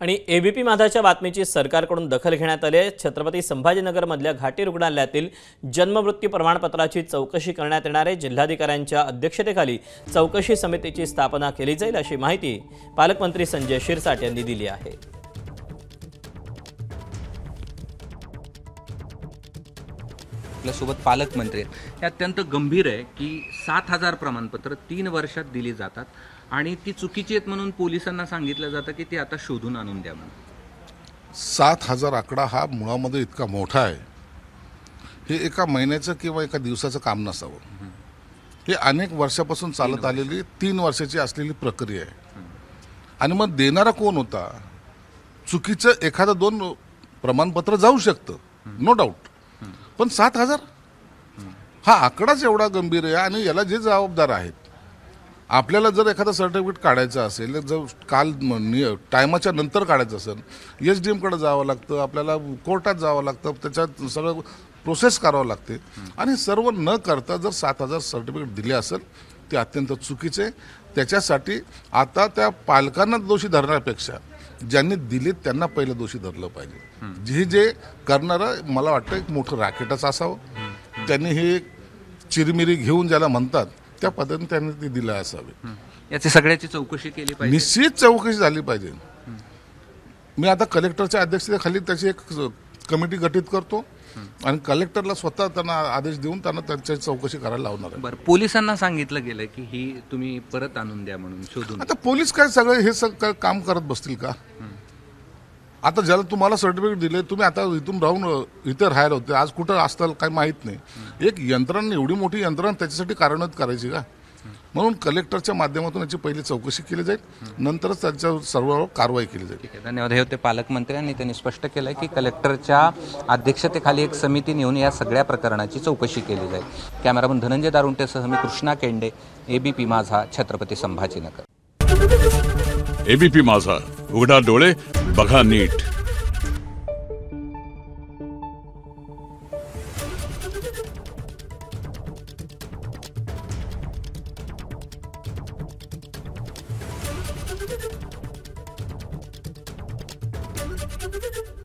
आणि एबीपी माझाच्या बातमीची सरकारकडून दखल घेण्यात आली आहे। छत्रपती संभाजीनगरमधल्या घाटी रुग्णालयातील जन्ममृत्यू प्रमाणपत्राची चौकशी करण्यात येणार आहे। जिल्हाधिकाऱ्यांच्या अध्यक्षतेखाली चौकशी समितीची स्थापना केली जाईल अशी माहिती पालकमंत्री संजय शिरसाट यांनी दिली आहे। आपल्यासोबत पालकमंत्री हे अत्यंत गंभीर आहे की 7,000 प्रमाणपत्र 3 वर्षात दिली जातात आणि ती चुकीची आहेत म्हणून पोलिसांना सांगितलं जातं की ती आता शोधून आणून द्या म्हणून। 7,000 आकडा हा मुळामध्ये इतका मोठा आहे, हे एका महिन्याचं किंवा एका दिवसाचं काम नसावं। हे अनेक वर्षापासून चालत आलेली 3 वर्षाची असलेली प्रक्रिया आहे। आणि मग देणारा कोण होता? चुकीचं एखादं 2 प्रमाणपत्र जाऊ शकतं, नो डाऊट, पण 7,000 हा आकडाच एवढा गंभीर आहे। आणि याला जे जबाबदार आहेत, आपल्याला जर एखादा सर्टिफिकेट काढायचं असेल, जर काल टायमाच्या नंतर काढायचं असेल, SDM-कडे जावं लागतं, आपल्याला कोर्टात जावं लागतं, त्याच्यात सगळं प्रोसेस करावं लागते। आणि सर्व न करता जर 7,000 सर्टिफिकेट दिले असेल ते अत्यंत चुकीचे आहे। त्याच्यासाठी आता त्या पालकांना दोषी धरण्यापेक्षा ज्यांनी दिले त्यांना पहिलं दोषी धरलं पाहिजे। जे करणारं मला वाटतं एक मोठं रॅकेटच असावं। त्यांनी हे चिरमिरी घेऊन ज्याला म्हणतात त्या पद्धतीने त्यांनी ते दिलं असावे। याची सगळ्याची चौकशी केली पाहिजे, निश्चित चौकशी झाली पाहिजे। मी आता कलेक्टरच्या अध्यक्षतेखाली त्याची एक कमिटी गठीत करतो आणि कलेक्टरला स्वतः त्यांना आदेश देऊन त्यांना त्यांची चौकशी करायला लावणार आहे। बरं, पोलिसांना सांगितलं गेलं की ही तुम्ही परत आणून द्या म्हणून शोधून। आता पोलीस काय सगळे हे सगळं काम करत बसतील का? आता ज्याला तुम्हाला सर्टिफिकेट दिले, तुम्ही आता इथून राहून इथे राहायला होते, आज कुठं असताल काही माहीत नाही। एक यंत्रणा, एवढी मोठी यंत्रणा त्याच्यासाठी कार्यान्वित करायची का? म्हणून कलेक्टरच्या माध्यमातून याची पहिली चौकशी केली जाईल, नंतरच त्याच्यावर सर्व कारवाई केली जाईल। ठीक आहे, धन्यवाद। हे होते पालकमंत्री आणि त्यांनी स्पष्ट केलं की कलेक्टरच्या अध्यक्षतेखाली एक समिती नेऊन या सगळ्या प्रकरणाची चौकशी केली जाईल। कॅमेरामन धनंजय दारुंटेसह मी कृष्णा केंडे, एबीपी माझा, छत्रपती संभाजीनगर। एबीपी माझा, उघडा डोळे बघा नीट। Thank you.